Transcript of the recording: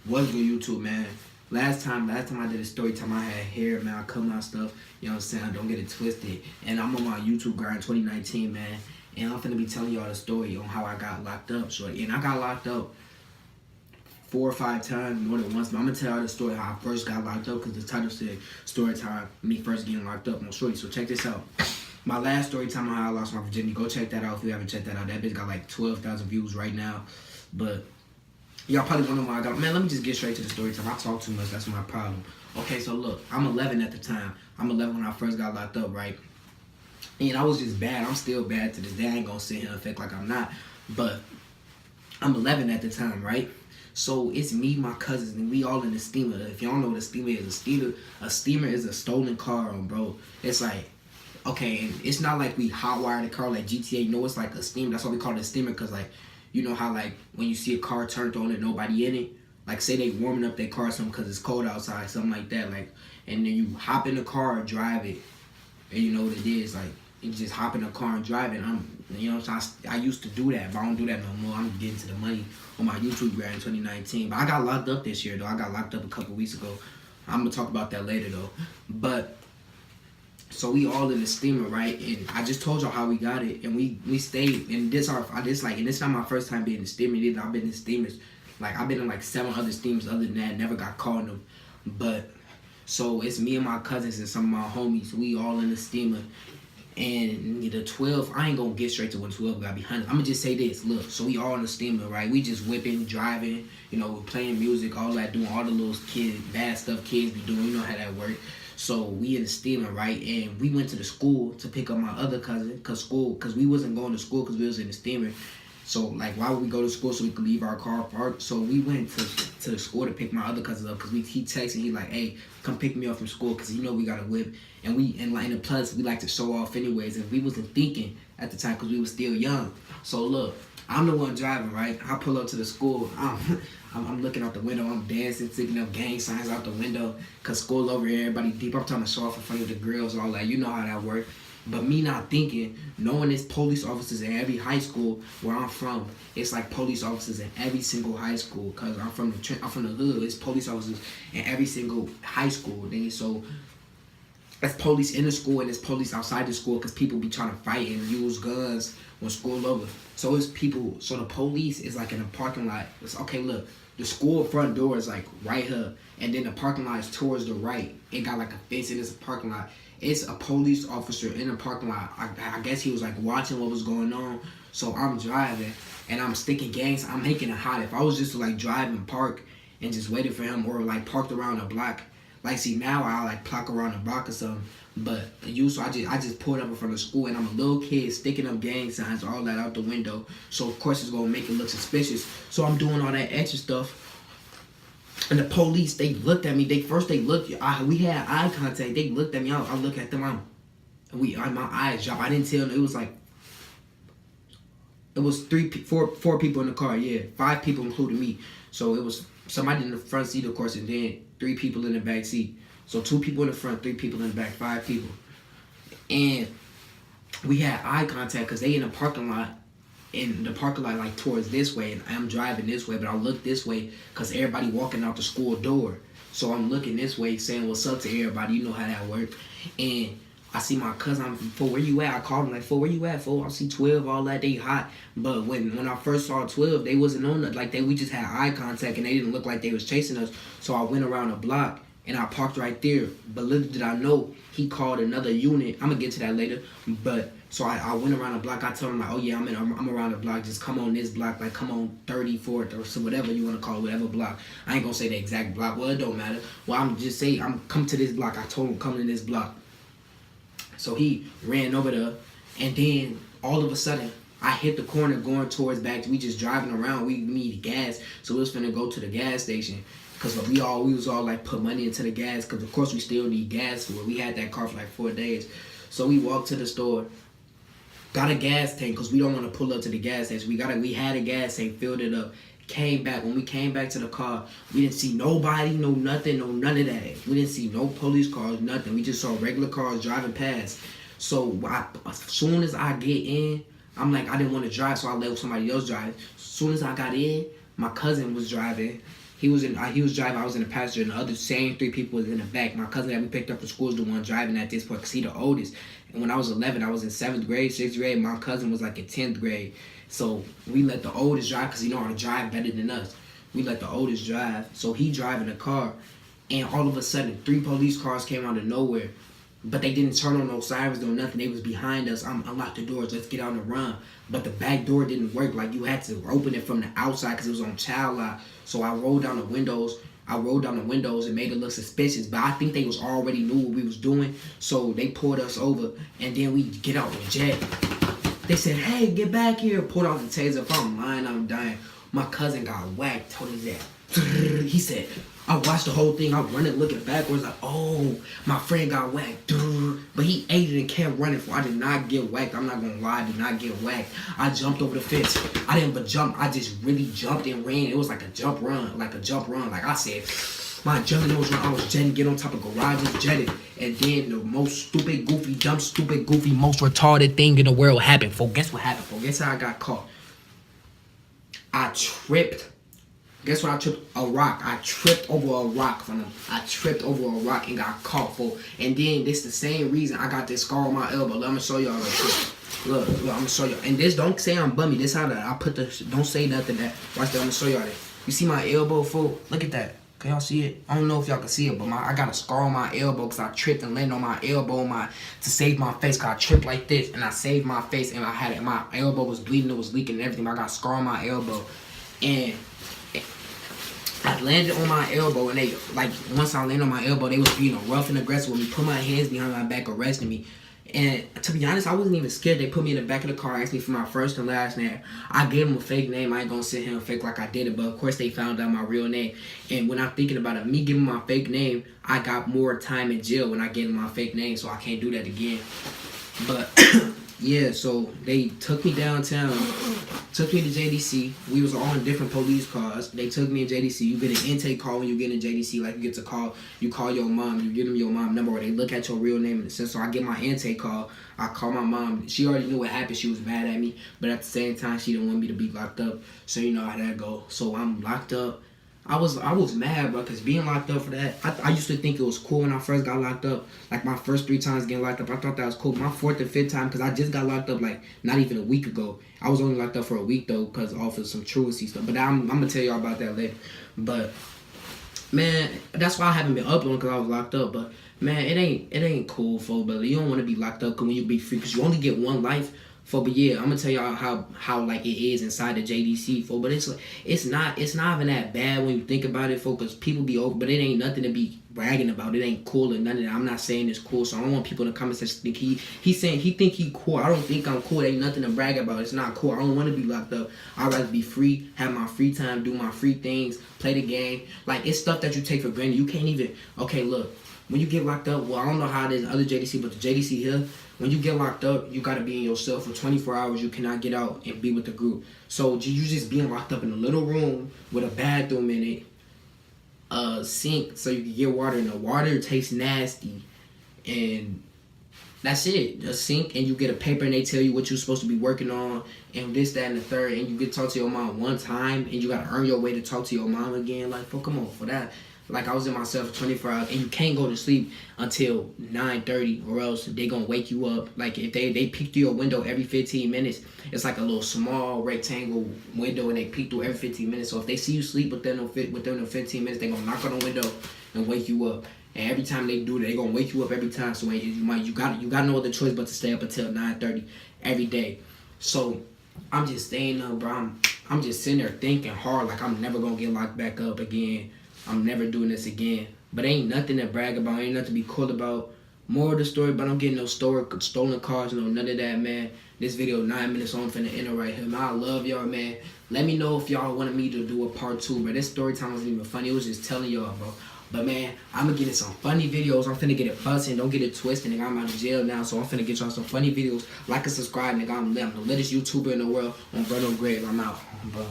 What's good, YouTube, man? Last time I did a story time, I had hair, man. I cut my stuff. You know what I'm saying? Don't get it twisted. And I'm on my YouTube grind 2019, man. And I'm finna be telling y'all the story on how I got locked up, shorty. And I got locked up 4 or 5 times, more than once. But I'm gonna tell y'all the story how I first got locked up, because the title said story time, me first getting locked up on shorty. So check this out. My last story time on how I lost my virginity. Go check that out if you haven't checked that out. That bitch got like 12,000 views right now. But y'all probably wondering why I got. Man, let me just get straight to the story time. I talk too much. That's my problem. Okay, so look, I'm 11 at the time. I'm 11 when I first got locked up, right? And I was just bad. I'm still bad to this day. I ain't gonna sit here and fake like I'm not. But I'm 11 at the time, right? So it's me, my cousins, and we all in the steamer. If y'all know what a steamer is, a steamer is a stolen car, bro. It's like, okay, and it's not like we hotwire the car like GTA. No, it's like a steamer. That's why we call it a steamer, because like, you know how like when you see a car turned on and nobody in it, like say they warming up their car or something because it's cold outside, something like that, like, and then you hop in the car or drive it, and you know what it is, like you just hop in the car and drive it. You know what I'm saying? I used to do that, but I don't do that no more. I'm getting to the money on my YouTube grind in 2019. But I got locked up this year though. I got locked up a couple weeks ago. I'm gonna talk about that later though. But so we all in the steamer, right? And I just told y'all how we got it, and we stayed. And this not my first time being in the steamer either. I've been in steamers, like I've been in like 7 other steamers. Other than that, never got caught in them. But so it's me and my cousins and some of my homies. We all in the steamer, and the 12. I ain't gonna get straight to when 12 got behind us. I'm gonna just say this. Look, so we all in the steamer, right? We just whipping, driving, you know, playing music, all that, doing all the little bad stuff kids be doing. You know how that work. So we in the steamer, right? And we went to the school to pick up my other cousin, cause we wasn't going to school because we was in the steamer. So like, why would we go to school so we could leave our car parked? So we went to the school to pick my other cousin up, because he texted, he like, hey, come pick me up from school, because you know we got a whip. And like in the plus, we like to show off anyways. And we wasn't thinking at the time because we was still young. So look, I'm the one driving, right? I pull up to the school. I'm looking out the window. I'm dancing, sticking up gang signs out the window, because school over here, everybody deep. I'm trying to show off in front of the girls, all that. You know how that work. But me not thinking, knowing there's police officers in every high school where I'm from. It's like police officers in every single high school, because I'm from the hood. It's police officers in every single high school. So that's police in the school and it's police outside the school, because people be trying to fight and use guns when school over. So it's people. So the police is like in a parking lot. It's okay. Look, the school front door is like right here, and then the parking lot is towards the right. It got like a fence and it's a parking lot. It's a police officer in the parking lot. I guess he was like watching what was going on. So I'm driving and I'm sticking gangs. I'm making it hot. If I was just to like drive and park and just waited for him, or like parked around the block. Like, see, now I like block around the block or something. But so I just pulled up in front of school, and I'm a little kid sticking up gang signs, all that out the window. So of course it's gonna make it look suspicious. So I'm doing all that extra stuff. And the police, they looked at me. We had eye contact. They looked at me. I look at them. My eyes drop. I didn't tell them. It was 4 people in the car. Yeah, 5 people including me. So it was somebody in the front seat, of course, and then 3 people in the back seat. So 2 people in the front, 3 people in the back, 5 people. And we had eye contact because they in the parking lot. In the parking lot, like towards this way, and I'm driving this way, but I look this way because everybody walking out the school door. So I'm looking this way, saying what's up to everybody. You know how that work. And I see my cousin. I'm, "Fool, where you at?" I called him like, "Fool, where you at, fool?" I see 12, all that. They hot. But when I first saw 12, they wasn't on it. Like we just had eye contact, and they didn't look like they was chasing us. So I went around the block and I parked right there. But little did I know, he called another unit. I'm gonna get to that later. But so I went around the block. I told him like, "Oh yeah, I'm around the block. Just come on this block. Like come on 34th or so, whatever you want to call it, whatever block." I ain't gonna say the exact block. Well, it don't matter. Well, I'm just say I'm come to this block. I told him come to this block. So he ran over there, and then all of a sudden I hit the corner going towards back. We just driving around. We needed gas, so we was finna go to the gas station. Cause we was all like put money into the gas. Cause of course we still need gas for it. We had that car for like 4 days. So we walked to the store, got a gas tank, cause we don't want to pull up to the gas station. We had a gas tank, filled it up. Came back. When we came back to the car, we didn't see nobody, no nothing, no none of that. We didn't see no police cars, nothing. We just saw regular cars driving past. So as soon as I get in, I'm like, I didn't want to drive, so I let somebody else drive. As soon as I got in, my cousin was driving. He was driving. I was in the passenger, and the other same 3 people was in the back. My cousin that we picked up from school was the one driving at this point, because he the oldest. And when I was 11, I was in 7th grade, 6th grade. My cousin was like in 10th grade. So we let the oldest drive, because he know how to drive better than us. We let the oldest drive. So he driving the car, and all of a sudden, 3 police cars came out of nowhere. But they didn't turn on no sirens, no nothing. They was behind us. Unlock the doors. Let's get out and run. But the back door didn't work. Like, you had to open it from the outside because it was on child lock. So I rolled down the windows. And made it look suspicious. But I think they was already knew what we was doing. So they pulled us over. And then we get out the jet. They said, hey, get back here. Pulled out the taser. If I'm lying, I'm dying. My cousin got whacked. Told his dad. He said, I watched the whole thing. I'm running, looking backwards, like, oh, my friend got whacked. But he ate it and kept running. For I did not get whacked. I'm not gonna lie, I did not get whacked. I jumped over the fence. I didn't but jump. I just really jumped and ran. It was like a jump run. Like I said, my adrenaline was running. I was jetting, get on top of garages, jetted. And then the most stupid, goofy, most retarded thing in the world happened. Guess what happened? Guess how I got caught? I tripped. Guess what I tripped? A rock. I tripped over a rock from him. I tripped over a rock and got caught for. And then this the same reason I got this scar on my elbow. Let me show y'all real quick. Look, I'm gonna show y'all. And this, don't say I'm bummy. This how I put the, don't say nothing that. Watch that, I'm gonna show y'all that. You see my elbow, fool? Look at that. Can y'all see it? I don't know if y'all can see it, but I got a scar on my elbow because I tripped and landed on my elbow to save my face, because I tripped like this and I saved my face, and my elbow was bleeding, it was leaking and everything, but I got a scar on my elbow. And I landed on my elbow, and they, like, once I landed on my elbow, they was being rough and aggressive with me, put my hands behind my back, arresting me. And to be honest, I wasn't even scared. They put me in the back of the car, asked me for my first and last name. I gave them a fake name. I ain't gonna sit here and fake like I did it, but of course they found out my real name. And when I'm thinking about it, me giving my fake name, I got more time in jail when I gave them my fake name, so I can't do that again. But yeah, so they took me downtown, took me to JDC. We was all in different police cars. They took me to JDC. You get an intake call when you get in JDC. Like, you get to call, you call your mom, you give them your mom number, or they look at your real name in the sense. So I get my intake call. I call my mom. She already knew what happened. She was mad at me, but at the same time, she didn't want me to be locked up. So you know how that go. So I'm locked up. I was mad, bro, because being locked up for that, I used to think it was cool when I first got locked up. Like, my first 3 times getting locked up, I thought that was cool. My 4th and 5th time, because I just got locked up, like, not even a week ago. I was only locked up for a week, though, because off of some truancy stuff. But I'm going to tell y'all about that later. But, man, that's why I haven't been uploading, because I was locked up. But, man, it ain't cool, folks. But you don't want to be locked up when you be free, because you only get one life. But yeah, I'm gonna tell y'all how like it is inside the JDC, but it's not even that bad when you think about it, because people be over, but it ain't nothing to be bragging about. It ain't cool or none of that. I'm not saying it's cool, so I don't want people in the comment section to think he's saying he think he cool. I don't think I'm cool. There ain't nothing to brag about. It's not cool. I don't want to be locked up. I'd rather be free, have my free time, do my free things, play the game. Like, it's stuff that you take for granted. You can't even, okay, look, when you get locked up, well, I don't know how it is in other JDC, but the JDC here, when you get locked up, you got to be in your cell for 24 hours. You cannot get out and be with the group. So you just being locked up in a little room with a bathroom in it, a sink so you can get water, and the water tastes nasty. And that's it. A sink, and you get a paper, and they tell you what you're supposed to be working on, and this, that, and the third, and you get to talk to your mom one time, and you got to earn your way to talk to your mom again. Like, come on, for that. Like, I was in my cell for 24 hours, and you can't go to sleep until 9:30, or else they gonna wake you up. Like, if they peek through your window every 15 minutes, it's like a little small rectangle window, and they peek through every 15 minutes. So if they see you sleep within the 15 minutes, they gonna knock on the window and wake you up. And every time they do that, they gonna wake you up every time. So you got no other choice but to stay up until 9:30 every day. So I'm just staying up, bro. I'm just sitting there thinking hard, like, I'm never gonna get locked back up again. I'm never doing this again. But ain't nothing to brag about. Ain't nothing to be cool about. More of the story, but I'm getting no stolen cars, no none of that, man. This video 9 minutes on, finna end it right here, man. I love y'all, man. Let me know if y'all wanted me to do a part 2, bro. This story time wasn't even funny. It was just telling y'all, bro. But, man, I'm gonna get in some funny videos. I'm finna get it busting. Don't get it twisted, nigga. I'm out of jail now, so I'm finna get y'all some funny videos. Like and subscribe, nigga. I'm the latest YouTuber in the world on Bruno Grave. I'm out, bro.